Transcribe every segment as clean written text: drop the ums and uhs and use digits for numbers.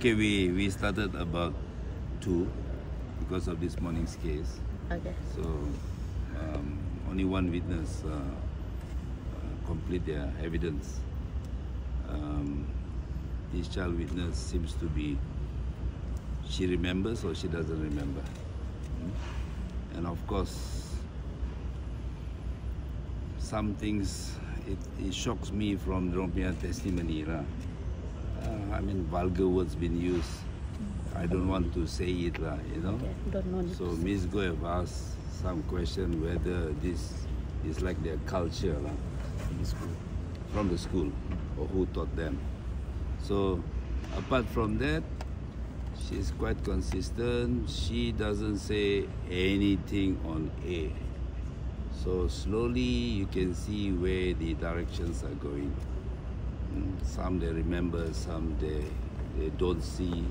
Okay, we started about 2 because of this morning's case. Okay. So only one witness complete their evidence. This child witness seems to be, she remembers or she doesn't remember. And of course, some things, it shocks me from Rompian testimony. I mean, vulgar words been used. I don't want to say it, you know. Okay. Don't know. So Ms. Goh have asked some question whether this is like their culture from the school, or who taught them. So apart from that, she's quite consistent. She doesn't say anything on A. So slowly you can see where the directions are going. Some they remember, some they don't see,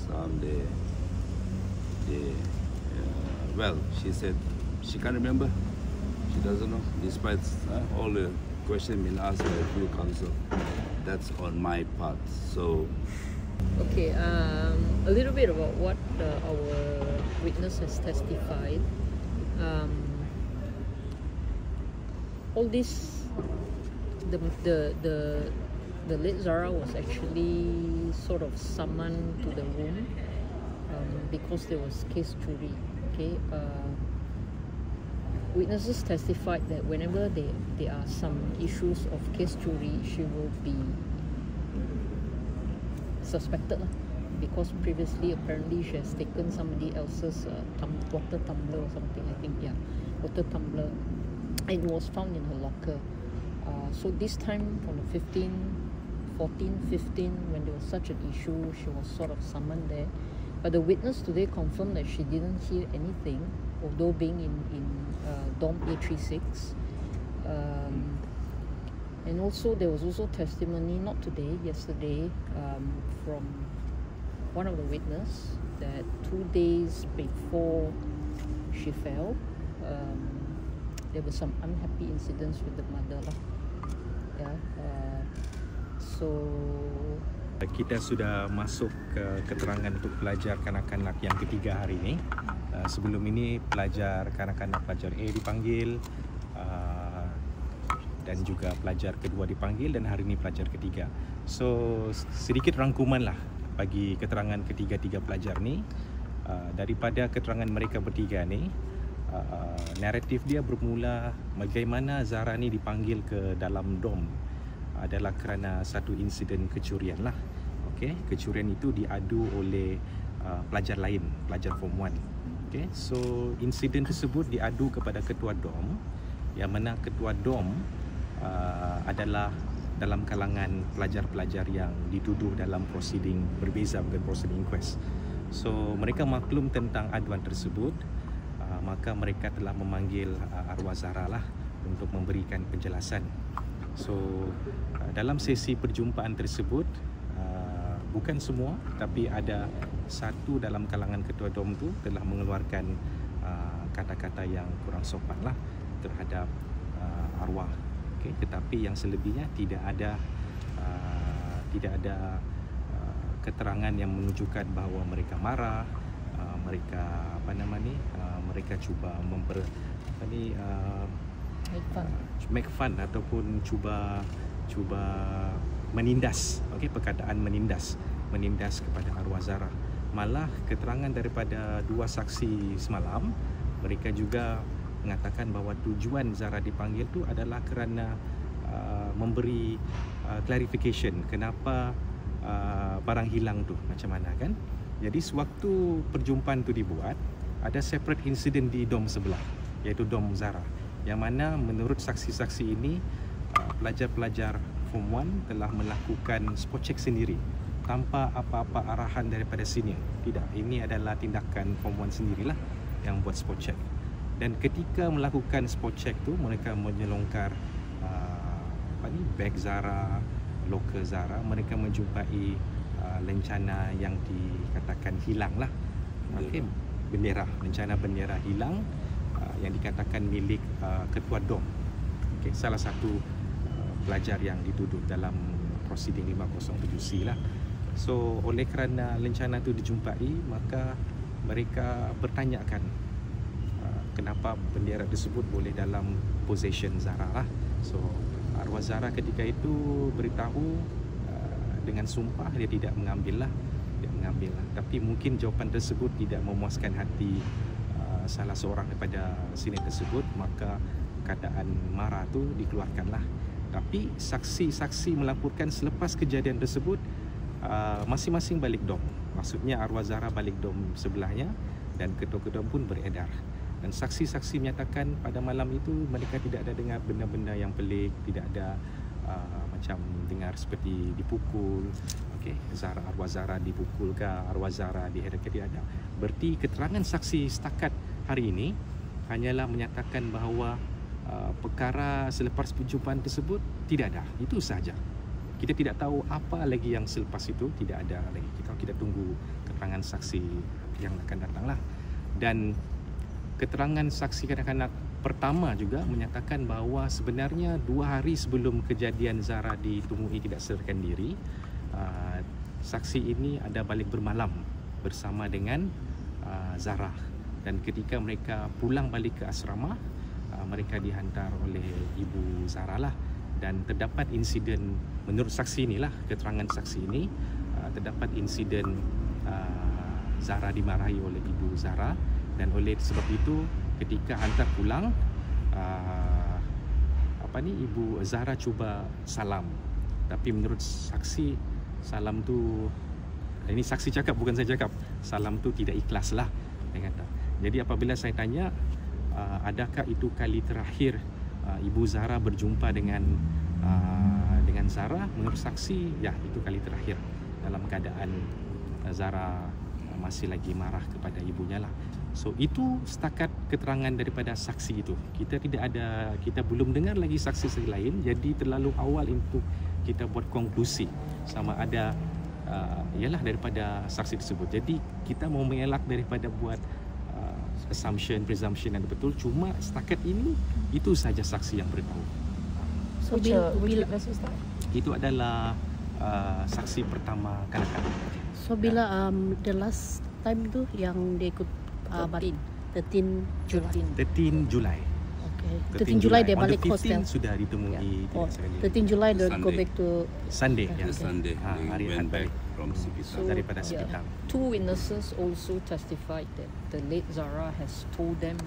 some they well, she said she can't remember, she doesn't know, despite all the questions been asked by a few counsel. That's on my part. So Okay, a little bit about what our witness has testified. All this, the late Zara was actually sort of summoned to the room because there was case jury. Okay, witnesses testified that whenever there are some issues of case jury, she will be suspected because previously apparently she has taken somebody else's water tumbler or something, I think, yeah, water tumbler, and it was found in her locker. So this time on the 14, 15, when there was such an issue, she was sort of summoned there. But the witness today confirmed that she didn't hear anything, although being in dorm A36. And also there was also testimony, not today, yesterday, from one of the witnesses that 2 days before she fell, there were some unhappy incidents with the mother. Yeah, so kita sudah masuk ke keterangan untuk pelajar kanak-kanak yang ketiga hari ini. Sebelum ini pelajar kanak-kanak pelajar A dipanggil, dan juga pelajar kedua dipanggil, dan hari ini pelajar ketiga. So sedikit rangkuman lah bagi keterangan ketiga-tiga pelajar ni. Daripada keterangan mereka bertiga ni, naratif dia bermula bagaimana Zara ni dipanggil ke dalam dom adalah kerana satu insiden kecurian lah. Okay, kecurian itu diadu oleh pelajar lain, pelajar form 1. Okay, so insiden tersebut diadu kepada ketua dom, yang mana ketua dom adalah dalam kalangan pelajar-pelajar yang dituduh dalam prosiding berbeza dengan prosiding inquest. So mereka maklum tentang aduan tersebut, maka mereka telah memanggil arwah Zara lah untuk memberikan penjelasan. So dalam sesi perjumpaan tersebut, bukan semua, tapi ada satu dalam kalangan ketua dom tu telah mengeluarkan kata-kata yang kurang sopan lah terhadap arwah. Okay, tetapi yang selebihnya tidak ada keterangan yang menunjukkan bahawa mereka marah, mereka mereka cuba make fun ataupun cuba menindas, perkataan menindas kepada arwah Zara. Malah keterangan daripada dua saksi semalam, mereka juga mengatakan bahawa tujuan Zara dipanggil tu adalah kerana memberi clarification kenapa barang hilang tu macam mana kan. Jadi sewaktu perjumpaan tu dibuat, ada separate incident di dom sebelah, iaitu dom Zara, yang mana menurut saksi-saksi ini pelajar-pelajar form 1 telah melakukan spot check sendiri tanpa apa-apa arahan daripada senior. Tidak, ini adalah tindakan form 1 sendirilah yang buat spot check. Dan ketika melakukan spot check tu, mereka menyelongkar beg Zara, loker Zara. Mereka menjumpai lencana yang dikatakan hilang lah. Okay, bendera, lencana bendera hilang yang dikatakan milik ketua dom. Okay, salah satu pelajar yang dituduh dalam prosiding 507C lah. So oleh kerana lencana itu dijumpai, maka mereka bertanyakan kenapa bendera tersebut boleh dalam possession Zara lah. So arwah Zara ketika itu beritahu dengan sumpah dia tidak mengambil lah. Tapi mungkin jawapan tersebut tidak memuaskan hati salah seorang daripada senior tersebut, maka keadaan marah tu dikeluarkanlah. Tapi saksi-saksi melaporkan selepas kejadian tersebut masing-masing balik dom. Maksudnya arwah Zara balik dom sebelahnya dan ketua-ketua pun beredar. Dan saksi-saksi menyatakan pada malam itu mereka tidak ada dengar benda-benda yang pelik, tidak ada macam dengar seperti dipukul. Okey, arwah Zara dipukul ke, arwah Zara diheret ke, tidak ada. Berarti keterangan saksi setakat hari ini hanyalah menyatakan bahawa perkara selepas perjumpaan tersebut tidak ada. Itu sahaja. Kita tidak tahu apa lagi yang selepas itu, tidak ada lagi. Kita tunggu keterangan saksi yang akan datanglah. Dan keterangan saksi kanak-kanak pertama juga menyatakan bahawa sebenarnya 2 hari sebelum kejadian Zara ditemui tidak sadarkan diri, saksi ini ada balik bermalam bersama dengan Zara. Dan ketika mereka pulang balik ke asrama, mereka dihantar oleh ibu Zara lah. Dan terdapat insiden, menurut saksi inilah, keterangan saksi ini, terdapat insiden Zara dimarahi oleh ibu Zara. Dan oleh sebab itu ketika hantar pulang, ibu Zara cuba salam. Tapi menurut saksi, salam tu, ini saksi cakap bukan saya cakap, salam tu tidak ikhlas lah, dia kata. Jadi apabila saya tanya adakah itu kali terakhir ibu Zara berjumpa dengan Zara, menurut saksi ya itu kali terakhir, dalam keadaan Zara masih lagi marah kepada ibunya lah. So itu setakat keterangan daripada saksi itu. Kita belum dengar lagi saksi lain, jadi terlalu awal untuk kita buat konklusi sama ada ialah daripada saksi tersebut. Jadi kita mau mengelak daripada buat presumption yang betul. Cuma setakat ini itu saja saksi yang beritahu. So which witness was that? Itu adalah saksi pertama kanak-kanak. So bila the last time tu yang dia ikut 13 Julai. Okay. 13 Julai dia balik hostel. Sudah ditemui. Yeah. 13 Julai dia go back to Sunday. Yeah, Sunday. Hari Went Ahad back from Sipitang. daripada Sipitang. 2 witnesses also testified that the late Zara has told them,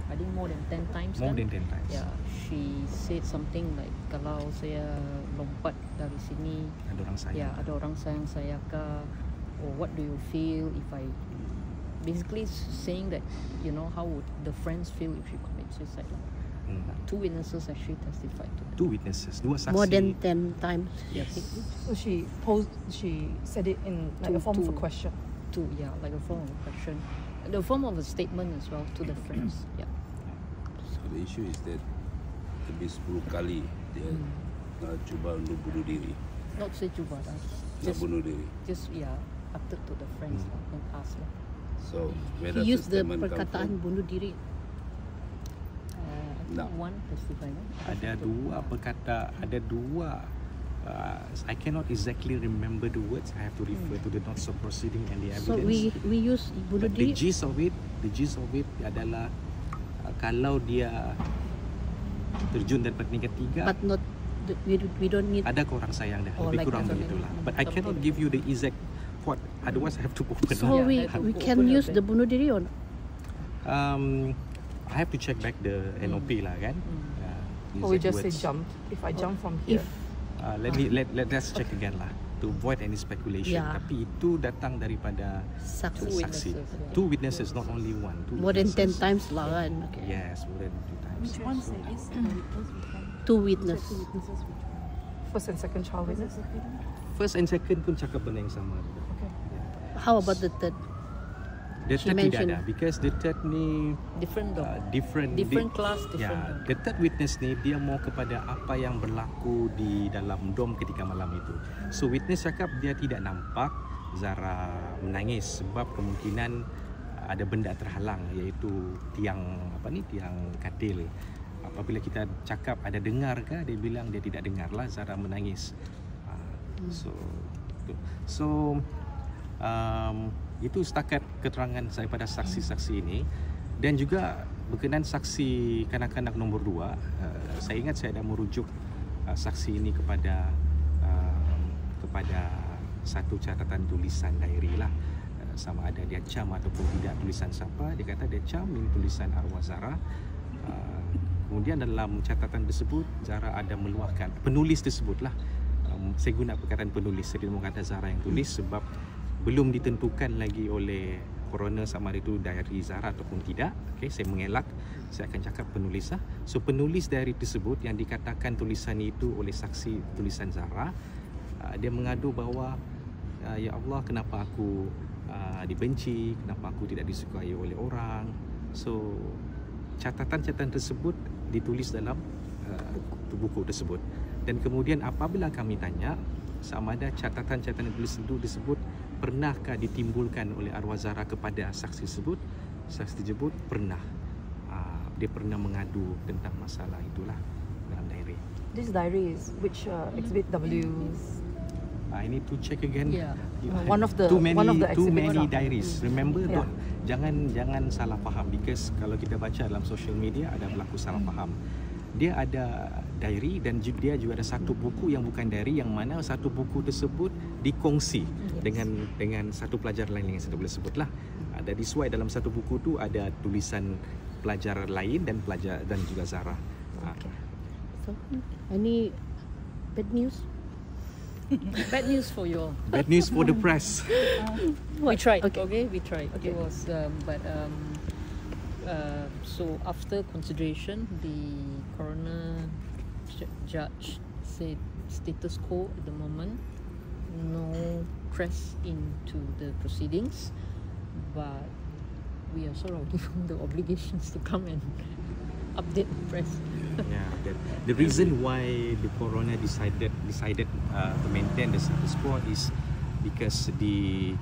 I think more than 10 times. More than 10 times. Yeah, she said something like, kalau saya lompat dari sini, Ada orang sayang. ada orang sayang saya kah? Or what do you feel if I... Basically saying that, how would the friends feel if you commit suicide? 2 witnesses actually testified to that. 2 witnesses, 2 saksi. more than 10 times. Yes. So she said it in like a form of a question. Like a form of a question. The form of a statement as well to the friends. Yeah. So the issue is that lebih 10 kali dia cuba untuk bunuh diri. Not say cuba lah. Nak bunuh diri. Just uttered to the friends and asked lah. So where He does used the statement come perkataan from? bunuh diri. I think No. one testified. Ada 2 perkata, ada 2 I cannot exactly remember the words. I have to refer to the notes of proceeding and the evidence. So we use bunuh But the diri. gist of it adalah kalau dia terjun daripada tingkat 3, But not we don't need. ada orang sayang dah, Oh, lebih like kurang that. begitulah. But I cannot give you the exact quote, otherwise I have to open. So Yeah, we can open use a the bit. bunuh diri or not? I have to check back the NOP lah kan. Or we Exact just say words. jump. If I jump from here. Let's check again lah, to avoid any speculation. Yeah. Tapi itu datang daripada Saksi. saksi. witnesses, 2 witnesses, not only one. 2 More than 10 witnesses. times lah kan. Okay. Yes, more than 2 times. Which one said this? 2 witness. Two witnesses, which one? First and second child Was it witness. second? First and second pun cakap benda yang sama. Okay. How about the third? The She third tidak mentioned- ada, because the third ni Different dog. different class, different dom. the third witness ni dia mau kepada apa yang berlaku di dalam dom ketika malam itu. So witness cakap dia tidak nampak Zara menangis sebab kemungkinan ada benda terhalang, iaitu tiang katil. Apabila kita cakap ada dengar ke, dia bilang dia tidak dengar lah Zara menangis. So So itu setakat keterangan saya pada saksi-saksi ini. Dan juga berkenaan saksi kanak-kanak nombor 2, saya ingat saya dah merujuk saksi ini kepada satu catatan tulisan diary lah, sama ada dia cam ataupun tidak tulisan siapa. Dia kata dia cam ini tulisan arwah Zara. Kemudian dalam catatan tersebut Zara ada meluahkan, penulis tersebutlah, saya guna perkataan penulis, saya tidak mahu kata Zara yang tulis sebab belum ditentukan lagi oleh coroner sama ada itu diary Zara ataupun tidak. Okey, saya mengelak, saya akan cakap penulis lah. So penulis diary tersebut yang dikatakan tulisan itu oleh saksi tulisan Zara, dia mengadu bahawa ya Allah, kenapa aku dibenci, kenapa aku tidak disukai oleh orang. So catatan-catatan tersebut ditulis dalam buku tersebut. Dan kemudian apabila kami tanya sama ada catatan-catatan yang tulis itu disebut pernahkah ditimbulkan oleh arwah Zara kepada saksi tersebut, saksi tersebut pernah. Dia pernah mengadu tentang masalah itulah dalam diary. This diary is which exhibit W? I need to check again. Yeah. One of the too many exhibits. diaries. Remember, Yeah. jangan salah faham, because kalau kita baca dalam social media ada berlaku salah faham. Dia ada diary dan dia juga ada satu buku yang bukan diary, yang mana satu buku tersebut dikongsi dengan satu pelajar lain yang saya boleh sebutlah. Ada disuai dalam satu buku tu ada tulisan pelajar lain dan juga Zara. Okay. So, any bad news? Bad news for you all. Bad news for the press. We tried. Okay. Okay, we tried. Okay. It was, so after consideration, the coroner judge said status quo at the moment, no press into the proceedings, but we are sort of given the obligations to come and update the press. Yeah, the reason why the coroner decided to maintain the status quo is because the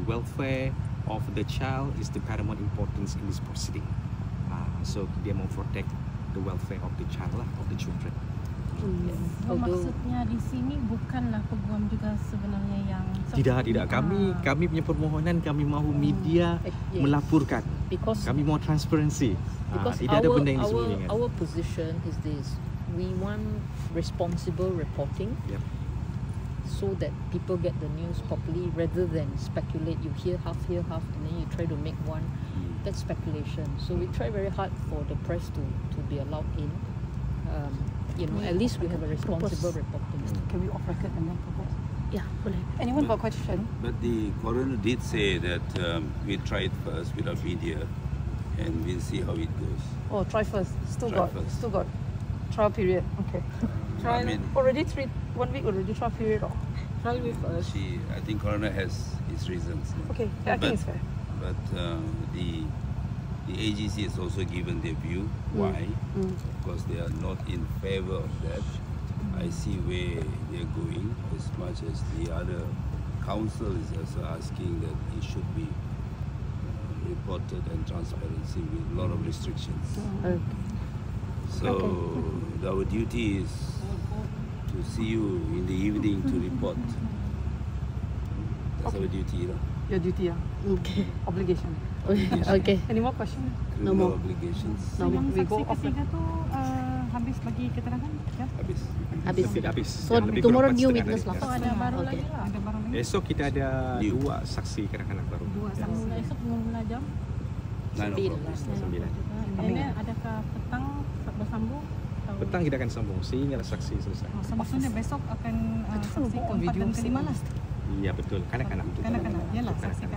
welfare of the child is the paramount importance in this proceeding. So dia mau protect the welfare of the child lah, of the children. Although Maksudnya di sini bukanlah peguam juga sebenarnya yang Tidak. Kami punya permohonan, kami mahu media yes. melaporkan. because Kami mahu transparansi. because Tidak ada benda yang our disembunyikan. our position is this: we want responsible reporting. Yep. So that people get the news properly rather than speculate. You hear half, and then you try to make one. That's speculation. So we try very hard for the press to be allowed in. At least we have a responsible reporting. Can we off record and then propose? Yeah, boleh. Anyone got question? But the coroner did say that we tried first without media, and we'll see how it goes. Oh, try first. Still Try got first. trial period. Okay. I mean, Already 1 week already trial period. Try with us. I think coroner has his reasons. Okay, I think But- it's fair. But the AGC has also given their view why, because they are not in favor of that. I see where they're going, as much as the other council is also asking that it should be reported and transparency with a lot of restrictions. So our duty is to see you in the evening to report. That's our duty, Your duty, Okay. obligation. Okay. Any more questions? criminal more. obligations. No more. We go saksi off ketiga tu habis bagi keterangan ya? Habis. Habis. So Lebih tomorrow kurang new 4.5 witness hari. lah. So ada baru Okay. lagi lah. Ada baru lagi. Esok kita ada New. 2 saksi kanak-kanak baru. Dua saksi. Esok mula jam. 9 o'clock. 9. Ini adakah petang bersambung? Atau- Petang kita akan sambung sehinggalah saksi selesai. Maksudnya besok akan saksi buat keempat video dan kelima lah. Iya betul, kanak-kanak. Kanak-kanak, yalah saksi Kanak-kanak.